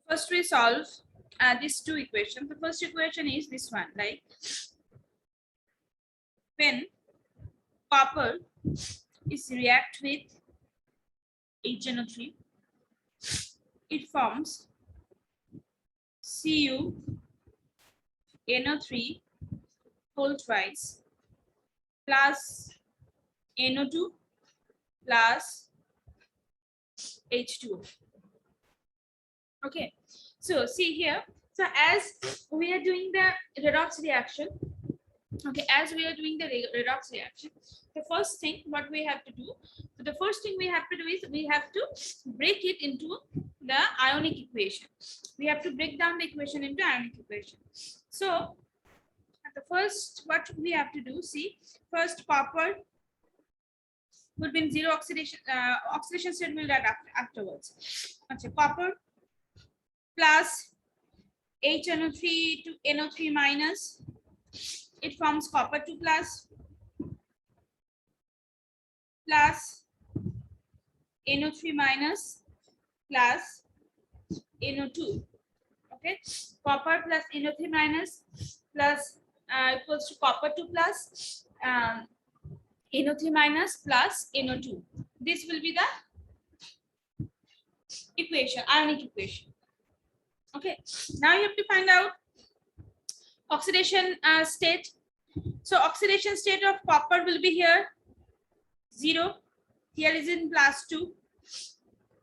First we solve these two equations. The first equation is this one, like when copper is react with HNO3, it forms CuNO3 whole twice plus NO2 plus H2O. Okay, so see here. So as we are doing the redox reaction, okay, as we are doing the redox reaction, the first thing what we have to do, so the first thing we have to do is we have to break it into the ionic equation. We have to break down the equation into ionic equation. So the first what we have to do, see, first copper would be in zero oxidation, oxidation state will that afterwards. Okay, copper plus HNO3 to NO3 minus, it forms copper 2 plus NO3 minus plus NO2. Okay, copper plus NO3 minus plus equals to copper 2 plus NO3 minus plus NO2. This will be the equation, ionic equation. Okay, now you have to find out oxidation state. So oxidation state of copper will be here 0. Here is in plus 2.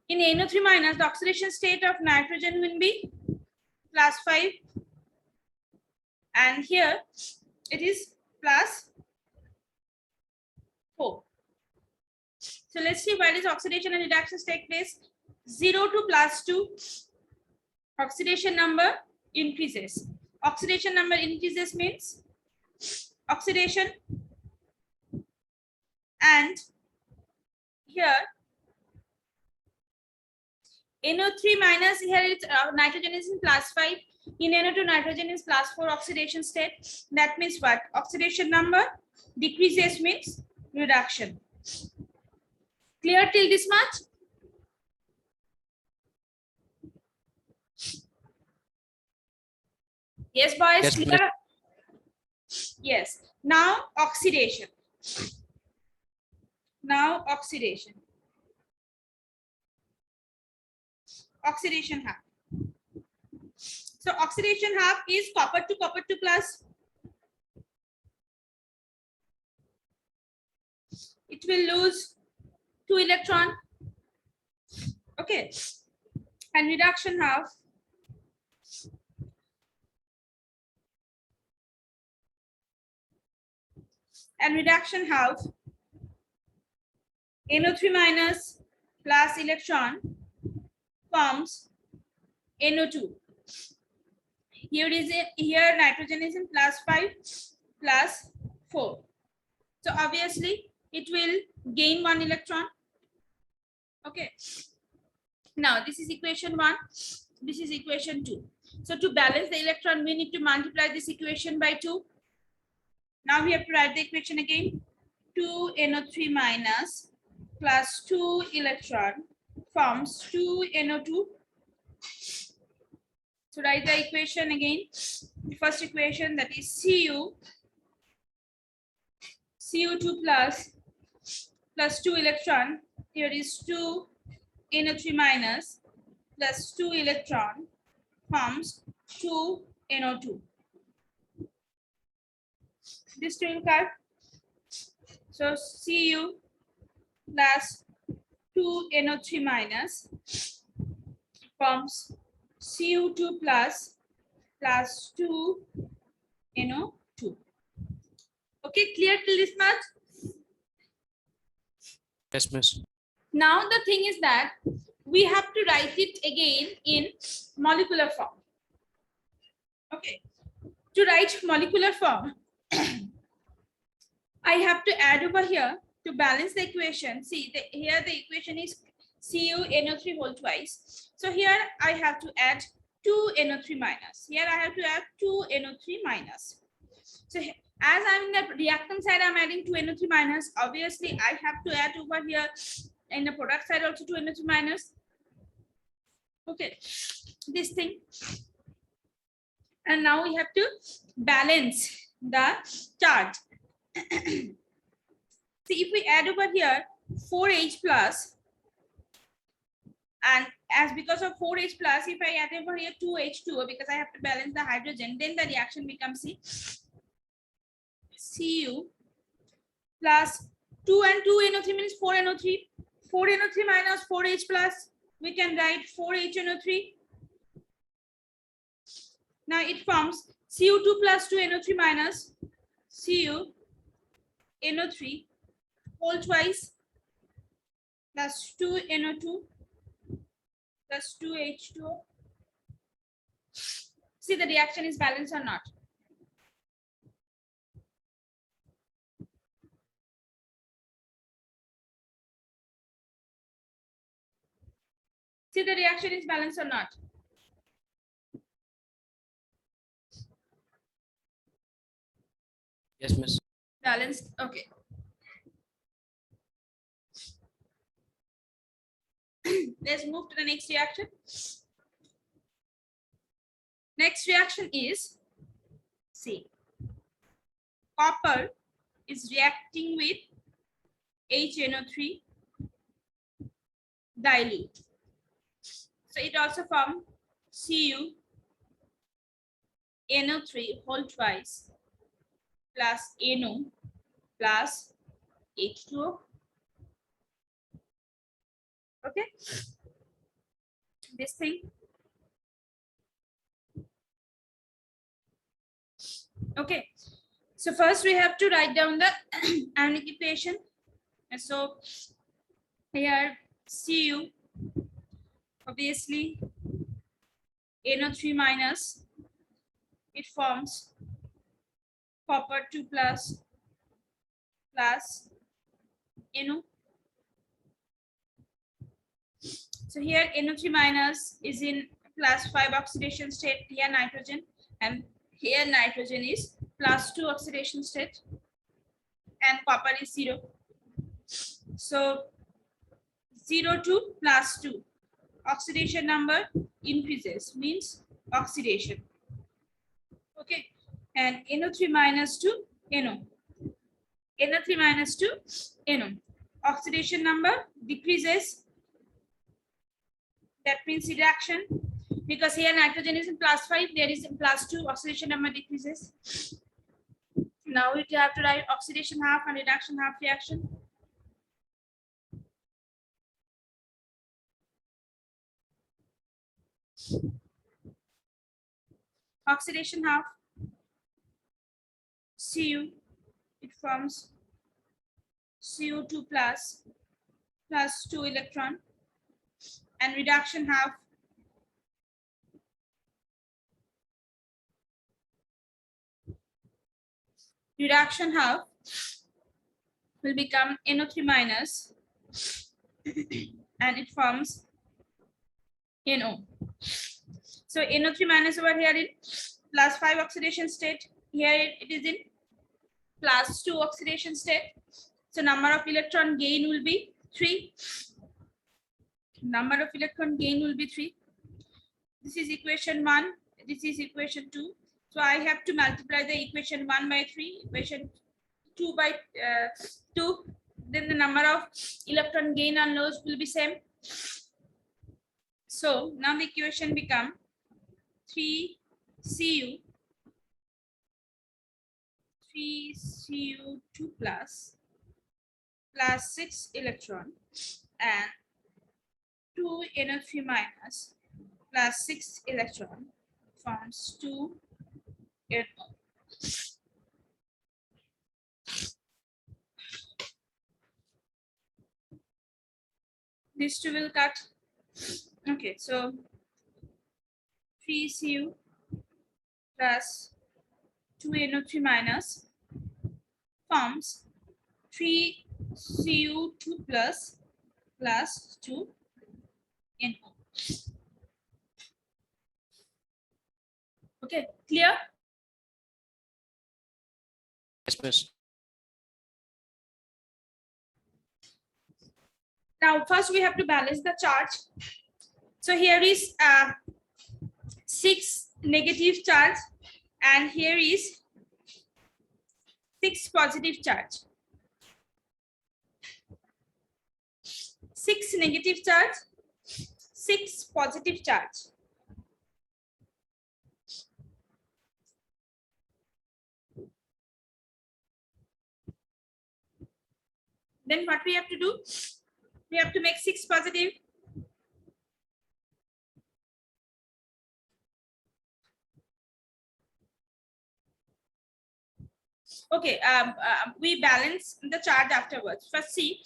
In NO3 minus, the oxidation state of nitrogen will be plus 5. And here it is plus 4. So let's see why does oxidation and reductions take place. 0 to plus 2, oxidation number increases. Oxidation number increases means oxidation, and here NO3 minus, here it's nitrogen is in plus 5. In NO2 nitrogen is plus 4 oxidation state. That means what? Oxidation number decreases means reduction. Clear till this much? Yes, boys. Yes, Clear? Yes. Now oxidation. Now oxidation. Oxidation half. So oxidation half is copper 2 plus. It will lose 2 electron. Okay. And reduction half. And reduction half, NO3 minus plus electron forms NO2. Here is it. Here nitrogen is in plus 5 plus 4. So obviously it will gain 1 electron. Okay. Now this is equation 1. This is equation 2. So to balance the electron, we need to multiply this equation by 2. Now we have to write the equation again. 2 NO3 minus plus 2 electron forms 2 NO2. So write the equation again. The first equation, that is Cu2 plus 2 electron. Here is 2 NO3 minus plus 2 electron forms 2 NO2. This two will cut. So Cu plus 2 NO3 minus forms Cu2 plus 2 NO2. Okay, clear till this much? Yes, miss. Now the thing is that we have to write it again in molecular form. Okay, to write molecular form, I have to add over here to balance the equation. See, here the equation is CuNO3 whole twice. So here I have to add 2 NO3 minus. Here I have to add 2 NO3 minus. So as I'm in the reactant side, I'm adding 2 NO3 minus. Obviously, I have to add over here in the product side also 2 NO3 minus. Okay, this thing. And now we have to balance the charge. See, if we add over here 4H plus, and as because of 4H plus, if I add over here 2H2O, because I have to balance the hydrogen, then the reaction becomes Cu plus 2 and 2 NO3 means 4 NO3. 4 NO3 minus 4H plus, we can write 4H NO3. Now it forms Cu2 plus 2 NO3 minus Cu NO3 whole twice plus 2 NO2 plus 2 H2O. See, the reaction is balanced or not? See, the reaction is balanced or not? Yes, miss. Balanced. Okay. Let's move to the next reaction. Next reaction is, see, copper is reacting with HNO3 dilute. So it also forms Cu NO3 whole twice plus NO plus H2O. Okay, this thing. Okay, so first we have to write down the ionic equation. And so here Cu, obviously NO3 minus, it forms copper 2 plus plus NO. So here NO3 minus is in +5 oxidation state, here nitrogen, and here nitrogen is +2 oxidation state, and copper is 0. So 0 to +2, oxidation number increases, means oxidation. Okay, and NO3 minus to NO. NO3 minus to NO. Oxidation number decreases. That means reaction, because here nitrogen is in +5, there is in +2, oxidation number decreases. Now we have to write oxidation half and reduction half reaction. Oxidation half, Cu, it forms Cu2 plus 2 electron, and reduction half, will become NO3 minus, and it forms NO. So NO3 minus over here in +5 oxidation state, here it is in +2 oxidation state. So number of electron gain will be 3. Number of electron gain will be 3. This is equation 1. This is equation 2. So I have to multiply the equation 1 by 3, equation 2 by 2. Then the number of electron gain and loss will be same. So now the equation become 3Cu 3Cu2 plus 6 electron and 2 NO3 minus plus 6 electron forms 2 NO. These two will cut. Okay, so 3Cu plus 2 NO3 minus forms 3Cu2 plus 2 NO. Okay, clear? Yes, miss. Now, first we have to balance the charge. So here is 6 negative charge and here is 6 positive charge. 6 negative charge, 6 positive charge. Then what we have to do? We have to make 6 positive. Okay, we balance the charge afterwards. First, see,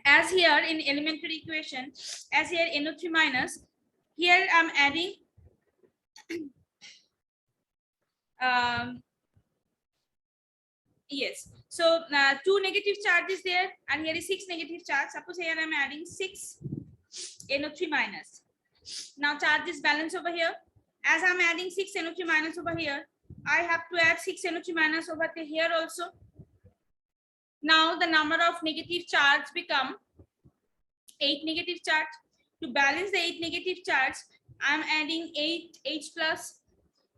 as here in elementary equation, as here NO3 minus, here I'm adding yes. So 2 negative charges there, and here is 6 negative charge. Suppose here I'm adding 6 NO3 minus. Now charge is balanced over here. As I'm adding 6 NO3 minus over here, I have to add 6 NO3 minus over here also. Now the number of negative charge become 8 negative charge. To balance the 8 negative charge, I'm adding 8 H plus.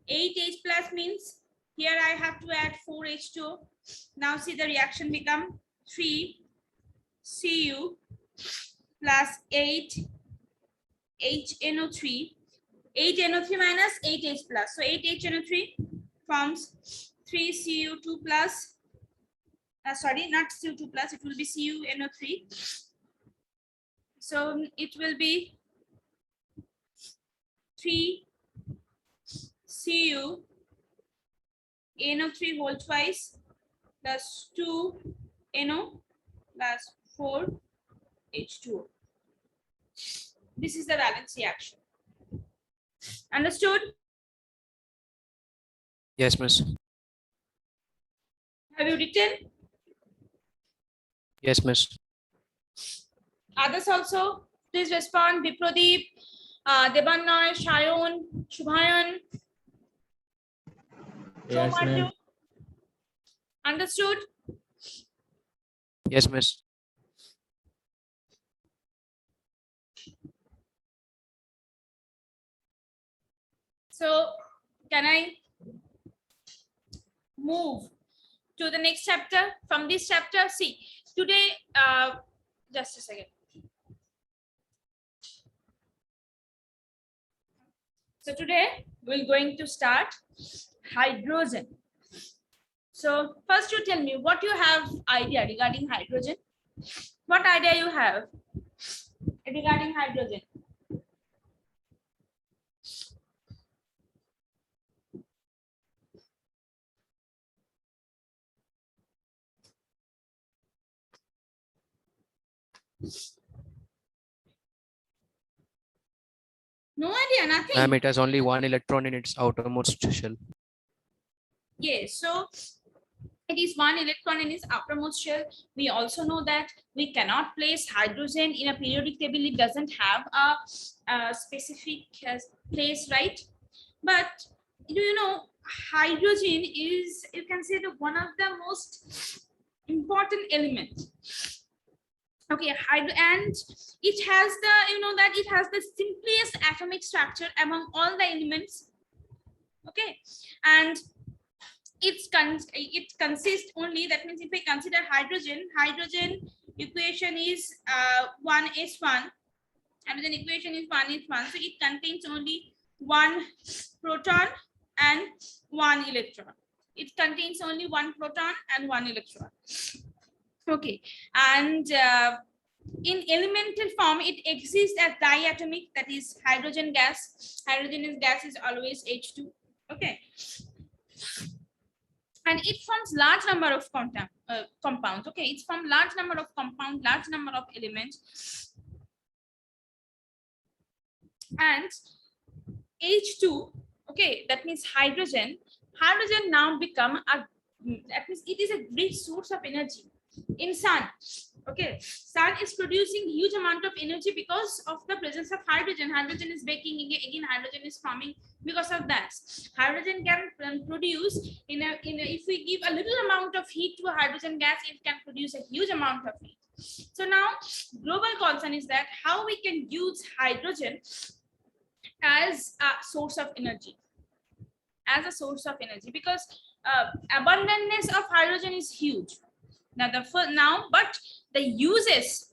8 H plus means here I have to add 4 H2O. Now see the reaction become 3 Cu plus 8 HNO3. 8 NO3 minus 8 H plus. So 8 HNO3 forms 3 Cu2 plus. Sorry, not Cu2 plus. It will be CuNO3. So it will be 3 Cu NO3 whole twice plus 2 NO plus 4 H2O. This is the valence reaction. Understood? Yes, miss. Have you written? Yes, miss. Others also, please respond. Biprodeep, Debannoy, Shayon, Shubhayan. Yes, ma'am. Understood? Yes, miss. So can I move to the next chapter? From this chapter, see, today, just a second. So today we're going to start hydrogen. So first you tell me what you have idea regarding hydrogen. What idea you have regarding hydrogen? No idea, nothing. Ma'am, it has only one electron in its outermost shell. Yes, so it is one electron in its outermost shell. We also know that we cannot place hydrogen in a periodic table. It doesn't have a specific place, right? But do you know hydrogen is, you can say, the one of the most important elements. Okay, and it has the, you know, that it has the simplest atomic structure among all the elements. Okay, and it consists only, that means if we consider hydrogen equation is 1s1. Hydrogen equation is 1s1, so it contains only one proton and one electron. It contains only one proton and one electron. Okay, and in elemental form it exists as diatomic, that is hydrogen gas. Hydrogen gas is always H2. Okay, and it forms large number of compounds. Okay, it's from large number of compounds, large number of elements, and H2. Okay, that means hydrogen now become a, that means it is a great source of energy in sun. Okay, sun is producing huge amount of energy because of the presence of hydrogen. Hydrogen is baking, again hydrogen is forming. Because of that, hydrogen can produce if we give a little amount of heat to a hydrogen gas, it can produce a huge amount of heat. So now global concern is that how we can use hydrogen as a source of energy, because abundance of hydrogen is huge. Now but the uses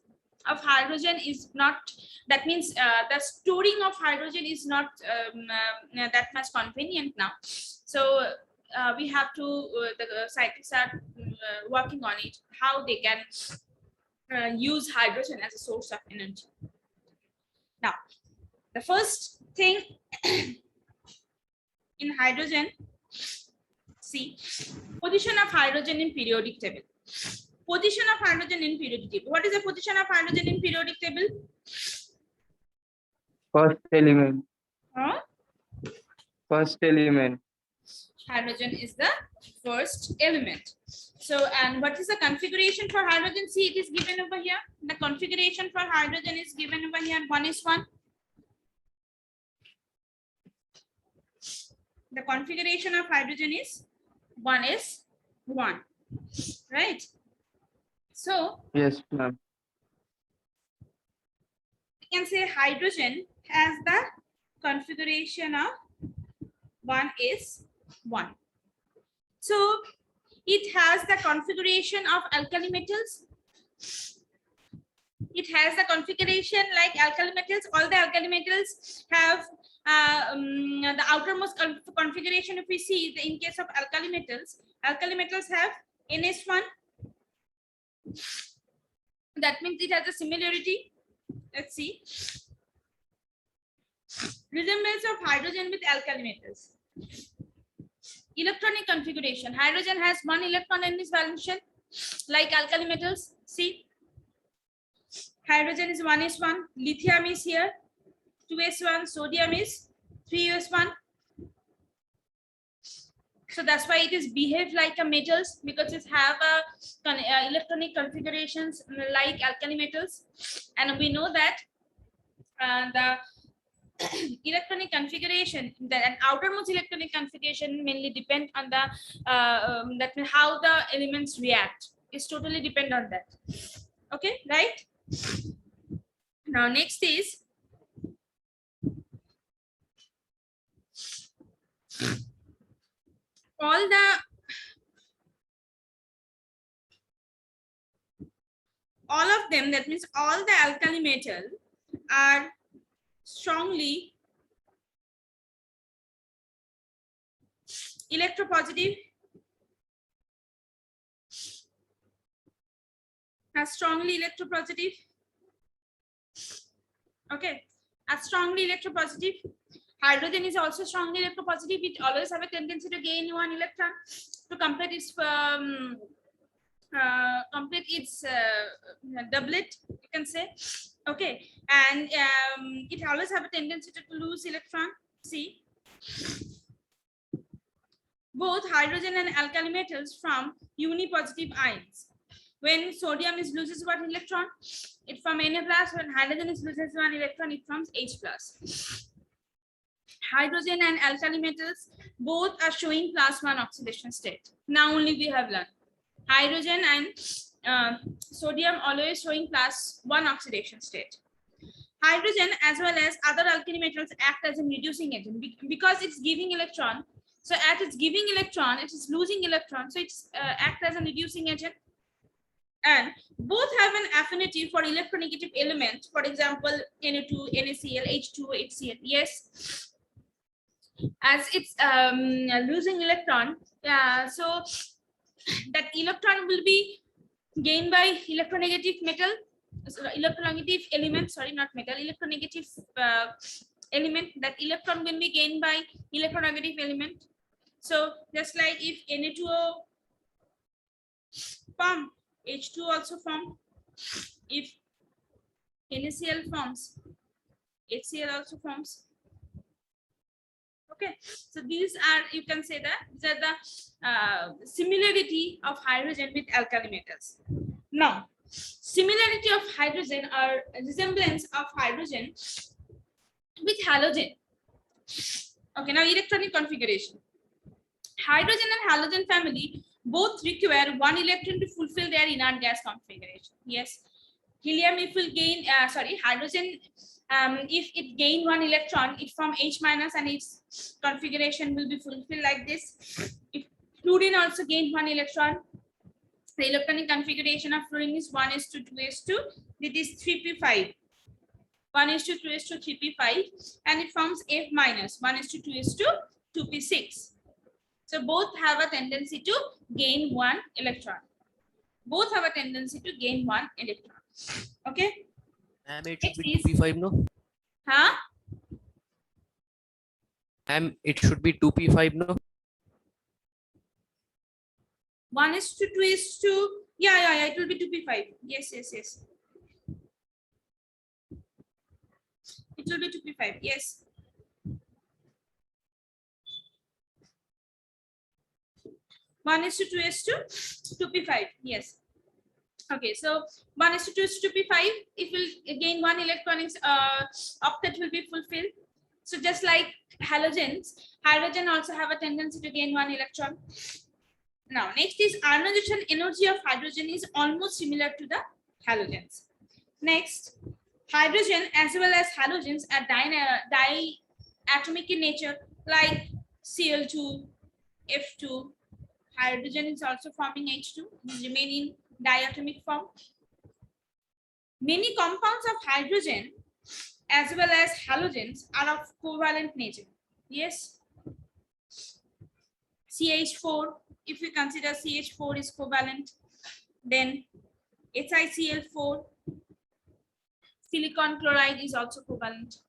of hydrogen is not, that means the storing of hydrogen is not that much convenient now. So we have to the scientists are working on it, how they can use hydrogen as a source of energy. Now the first thing in hydrogen, see, position of hydrogen in periodic table. Position of hydrogen in periodic table. What is the position of hydrogen in periodic table? First element. Huh? First element. Hydrogen is the first element. So, and what is the configuration for hydrogen? See, it is given over here. The configuration for hydrogen is given over here. 1:1. The configuration of hydrogen is 1:1. Right? So, Yes, ma'am. we can say hydrogen has the configuration of 1:1. So it has the configuration of alkali metals. It has the configuration like alkali metals. All the alkali metals have the outermost configuration. If we see in case of alkali metals have NS1. That means it has a similarity. Let's see. Resemblance of hydrogen with alkali metals. Electronic configuration. Hydrogen has 1 electron in its valence shell, like alkali metals. See, hydrogen is 1:1. Lithium is here, 2s1. Sodium is 3s1. So that's why it is behave like a metals, because it have a electronic configurations like alkali metals, and we know that the electronic configuration, the outermost electronic configuration mainly depend on the that means how the elements react. It's totally depend on that. Okay, right? Now next is all of them, that means all the alkali metal are strongly electropositive, are strongly electropositive. Okay, are strongly electropositive. Hydrogen is also strongly electropositive. It always have a tendency to gain 1 electron to complete its doublet, you can say. Okay, and it always have a tendency to lose electron. See, both hydrogen and alkali metals from unipositive ions. When sodium is loses 1 electron, it forms Na plus. When hydrogen is loses 1 electron, it forms H plus. Hydrogen and alkali metals both are showing +1 oxidation state. Now only we have learned. Hydrogen and sodium always showing +1 oxidation state. Hydrogen as well as other alkali metals act as a reducing agent because it's giving electron. So as it's giving electron, it is losing electron. So it's act as a reducing agent. And both have an affinity for electronegative elements. For example, Na2, NaCl, H2O, HCl. Yes. As it's losing electron, so that electron will be gained by electronegative metal, electronegative element, sorry, not metal, electronegative element. That electron will be gained by electronegative element. So just like if Na2O form, H2 also form. If NaCl forms, HCl also forms. Okay, so these are, you can say that these are the similarity of hydrogen with alkali metals. Now, similarity of hydrogen or resemblance of hydrogen with halogen. Okay, now electronic configuration. Hydrogen and halogen family both require 1 electron to fulfill their inert gas configuration. Yes, Helium, if will gain, hydrogen, if it gain one electron, it form H minus and its configuration will be fulfilled like this. If fluorine also gain one electron, the electronic configuration of fluorine is 1:2:2. It is 3p5. 1:2:3p5, and it forms F minus 1:2:2p6. So both have a tendency to gain one electron. Both have a tendency to gain one electron. Okay. Ma'am, it Next should be is- 2p5, no? Huh? Ma'am, it should be 2p5, no? 1:2:2. Yeah. It will be 2p5. Yes. It will be 2p5. Yes. One is to 2p5. Yes. Okay, so 1:2:2p5. If will again one electron is octet will be fulfilled. So just like halogens, hydrogen also have a tendency to gain one electron. Now, next is ionization energy of hydrogen is almost similar to the halogens. Next, hydrogen as well as halogens are diatomic in nature, like Cl2, F2. Hydrogen is also forming H2, remain in diatomic form. Many compounds of hydrogen as well as halogens are of covalent nature. Yes. CH4, if we consider CH4 is covalent, then HiCl4, silicon chloride is also covalent.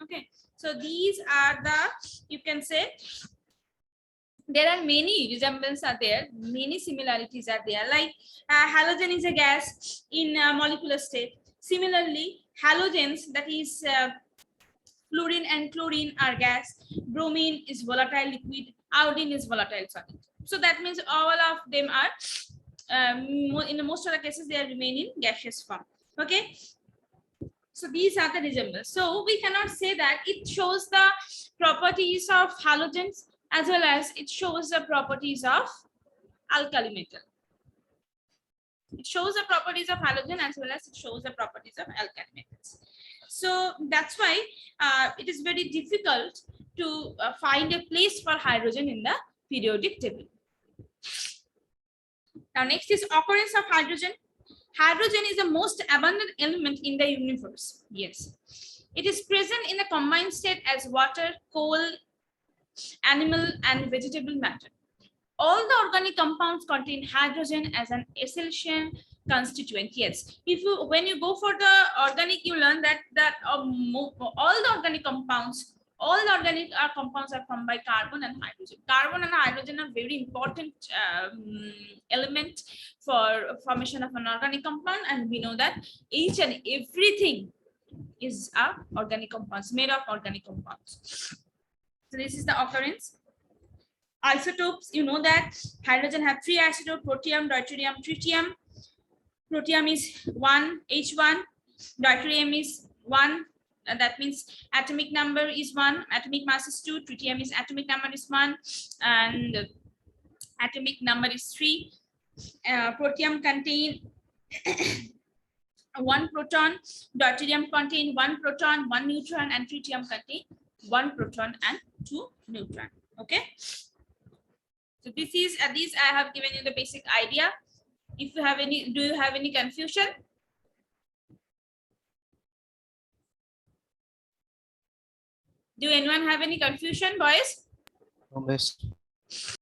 Okay, so these are the, you can say, there are many resemblance are there, many similarities are there, like halogen is a gas in molecular state. Similarly, halogens, that is fluorine and chlorine, are gas. Bromine is volatile liquid, iodine is volatile solid. So that means all of them are in most of the cases they are remaining gaseous form. Okay, so these are the resemblance. So we cannot say that it shows the properties of halogens as well as it shows the properties of alkali metal. It shows the properties of halogen as well as it shows the properties of alkali metals. So that's why it is very difficult to find a place for hydrogen in the periodic table. Now next is occurrence of hydrogen. Hydrogen is the most abundant element in the universe. Yes. It is present in the combined state as water, coal, animal and vegetable matter. All the organic compounds contain hydrogen as an essential constituent. Yes, if you when you go for the organic, you learn that all the organic compounds, compounds are formed by carbon and hydrogen. Carbon and hydrogen are very important element for formation of an organic compound, and we know that each and everything is a organic compounds, made of organic compounds. So this is the occurrence. Isotopes, you know that hydrogen have 3 isotopes: protium, deuterium, tritium. Protium is 1, H1, deuterium is 1, that means atomic number is 1, atomic mass is 2, tritium is atomic number is 1, and atomic number is 3. Protium contain 1 proton, deuterium contain 1 proton, 1 neutron, and tritium contain 1 proton and 2 neutron. Okay. So this is these I have given you the basic idea. If you have any, do you have any confusion? Do anyone have any confusion, boys? No, miss.